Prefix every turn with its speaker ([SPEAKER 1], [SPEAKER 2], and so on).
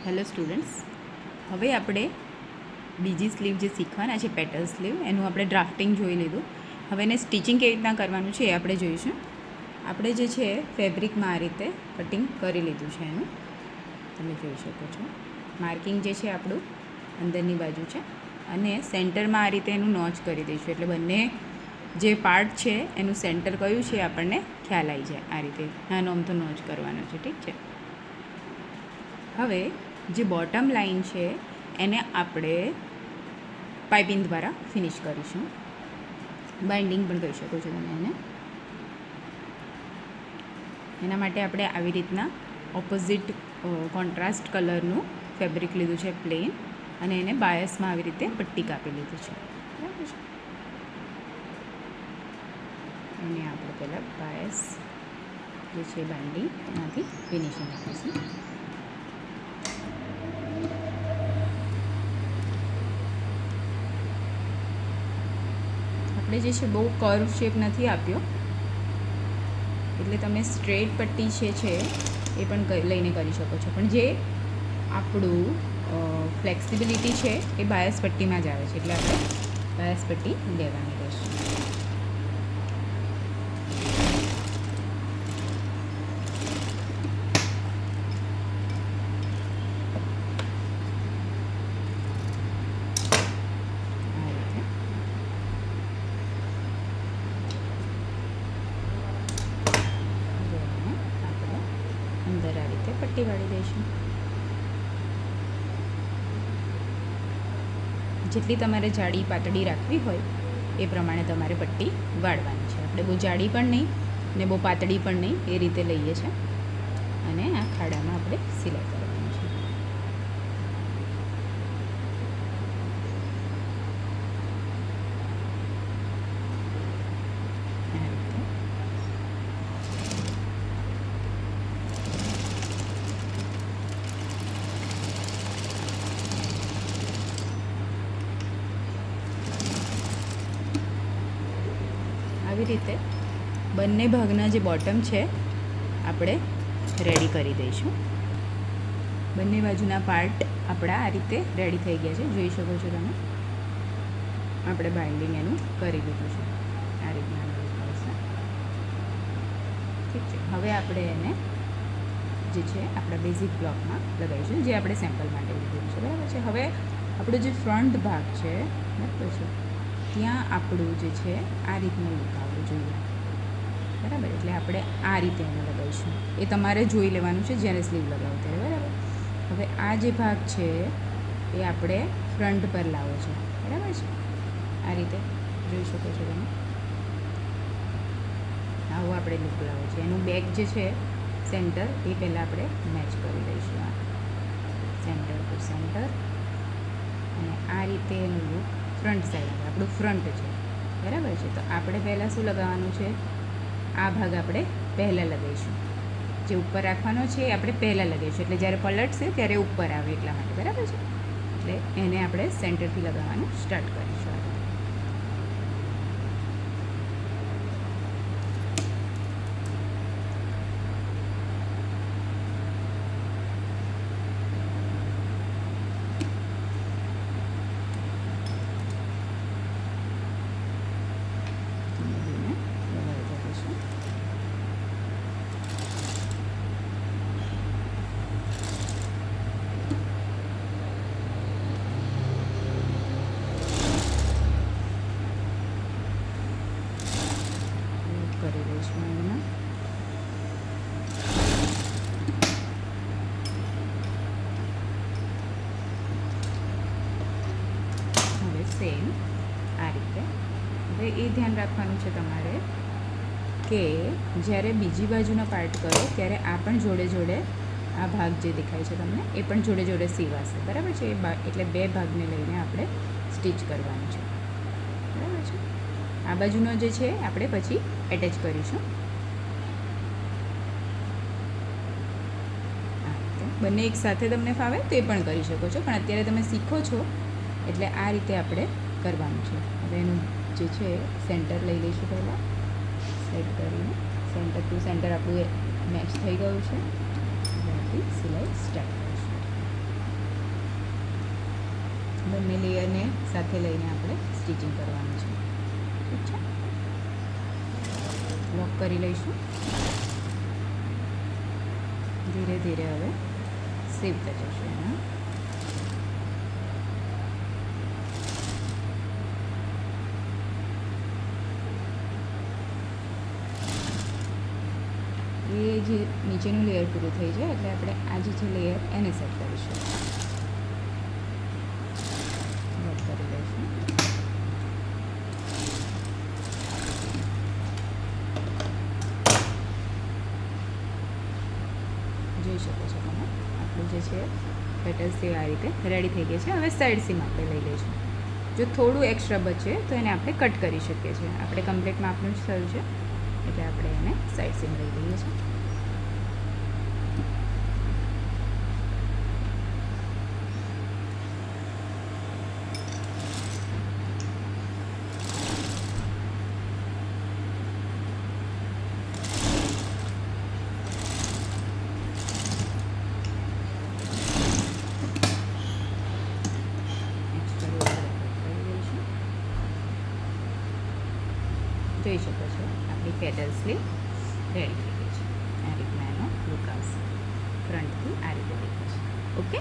[SPEAKER 1] Hello students, હવે આપણે બીજી સ્લીવ જે શીખવાના છે પેટલ સ્લીવ, એનું આપણે ડ્રાફ્ટિંગ જોઈ લીધું. હવે એને સ્ટિચિંગ કેવી રીતના કરવાનું છે એ આપણે જોઈશું. આપણે જે છે ફેબ્રિકમાં આ રીતે કટિંગ કરી લીધું છે એનું, તમે જોઈ શકો છો. માર્કિંગ જે છે આપણું અંદરની બાજુ છે અને સેન્ટરમાં આ રીતે એનું નોચ કરી દઈશું, એટલે બંને જે પાર્ટ છે એનું સેન્ટર કયું છે આપણને ખ્યાલ આવી જાય. આ રીતે નાનો અમથો નોચ કરવાનો છે, ઠીક છે. હવે જે બોટમ લાઇન છે એને આપણે પાઇપિંગ દ્વારા ફિનિશ કરીશું. બાઇન્ડિંગ પણ કરી શકો છો તમે એને. એના માટે આપણે આવી રીતના ઓપોઝિટ કોન્ટ્રાસ્ટ કલરનું ફેબ્રિક લીધું છે પ્લેન, અને એને બાયસમાં આવી રીતે પટ્ટી કાપી લીધી છે, બરાબર છે. એને આપણે પહેલાં બાયસ જે છે બાઇન્ડિંગ એનાથી ફિનિશિંગ આપીશું. આપણે જે છે બહુ કર્વ શેપ નથી આપ્યો, એટલે તમે સ્ટ્રેટ પટ્ટી છે એ પણ લઈને કરી શકો છો, પણ જે આપણું ફ્લેક્સિબિલિટી છે એ બાયસ પટ્ટીમાં જ આવે છે, એટલે આપણે બાયસ પટ્ટી લેવાની રહેશે. અંદર આ રીતે પટ્ટી વાળી દઈશું. જેટલી તમારે જાડી પાતળી રાખવી હોય એ પ્રમાણે તમારે પટ્ટી વાળવાની છે. આપણે બહુ જાડી પણ નહીં ને બહુ પાતળી પણ નહીં, એ રીતે લઈએ છીએ અને આ ખાડામાં આપણે સિલાઈ કરવાની છે. આવી રીતે બંને ભાગના જે બોટમ છે આપણે રેડી કરી દઈશું. બંને બાજુના પાર્ટ આપણા આ રીતે રેડી થઈ ગયા છે, જોઈ શકો છો તમે. આપણે બાઇન્ડિંગ એનું કરી દીધું છે, આ રીતના આવશે, ઠીક છે. હવે આપણે એને જે છે આપણા બેઝિક બ્લોકમાં લગાવીશું, જે આપણે સેમ્પલ માટે લીધું છે, બરાબર છે. હવે આપણો જે ફ્રન્ટ ભાગ છે, બરાબર છે, ત્યાં આપણું જે છે આ રીતનું લુક આવવું જોઈએ, બરાબર. એટલે આપણે આ રીતે એને લગાવીશું. એ તમારે જોઈ લેવાનું છે જ્યારે સ્લીવ લગાવો ત્યારે, બરાબર. હવે આ જે ભાગ છે એ આપણે ફ્રન્ટ પર લાવો છે, બરાબર છે. આ રીતે જોઈ શકો છો તમે. આવું આપણે લુક લાવો છે. એનું બેક જે છે સેન્ટર એ પહેલાં આપણે મેચ કરી દઈશું, આ સેન્ટર ટુ સેન્ટર. અને આ રીતે એનું લુક ફ્રન્ટ સાઈડ આવે, આપણું ફ્રન્ટ છે, બરાબર છે. તો આપણે પહેલાં શું લગાવવાનું છે, આ ભાગ આપણે પહેલાં લગાવીશું. જે ઉપર રાખવાનો છે એ આપણે પહેલાં લગાવીશું, એટલે જ્યારે પલટશે ત્યારે ઉપર આવે એટલા માટે, બરાબર છે. એટલે એને આપણે સેન્ટરથી લગાવવાનું સ્ટાર્ટ કરીશું. કરી દઈશું એમાં. હવે સેમ આ રીતે. હવે એ ધ્યાન રાખવાનું છે તમારે કે જ્યારે બીજી બાજુના પાર્ટ કરો ત્યારે આ પણ જોડે જોડે આ ભાગ જે દેખાય છે તમને એ પણ જોડે જોડે સીવાશે, બરાબર છે. એટલે બે ભાગને લઈને આપણે સ્ટિચ કરવાનું છે, બરાબર છે. આ બાજુનો જે છે આપણે પછી એટેચ કરીશું. બંને એક સાથે તમને ફાવે તો એ પણ કરી શકો છો, પણ અત્યારે તમે શીખો છો એટલે આ રીતે આપણે કરવાનું છે. હવે એનું જે છે સેન્ટર લઈ લઈશું, પહેલાં સેટ કરીને સેન્ટર ટુ સેન્ટર આપણું મેચ થઈ ગયું છે. ત્યાંથી સિલાઈ સ્ટાર્ટ કરીશું. બંને લેયરને સાથે લઈને આપણે સ્ટિચિંગ કરવાનું છે. ઠીક છે, લોક કરી લઈશું. ધીરે ધીરે હવે સીવતા જશે એના. એ જે નીચેનું લેયર પૂરું થઈ જાય એટલે આપણે આ જે છે લેયર એને સેટ કરીશું. લોક કરી લઈશું. જોઈ શકો છો તમે આપણું જે છે પેટલ સ્લીવ આ રીતે રેડી થઈ ગઈ છે. હવે સાઈડ સીમ આપણે લઈ લઈશું. જો થોડું એક્સ્ટ્રા બચે તો એને આપણે કટ કરી શકીએ છીએ. આપણે કમ્પ્લીટ માપનું જ થયું છે એટલે આપણે એને સાઈડ સીમ લઈ લઈએ છીએ. જોઈ શકો છો આપણી પેટલ સ્લીવ રેડી થઈ ગઈ છે. આ રીતના એનો લુક આવશે. ફ્રન્ટથી આ રીતે દેખાશે. ઓકે.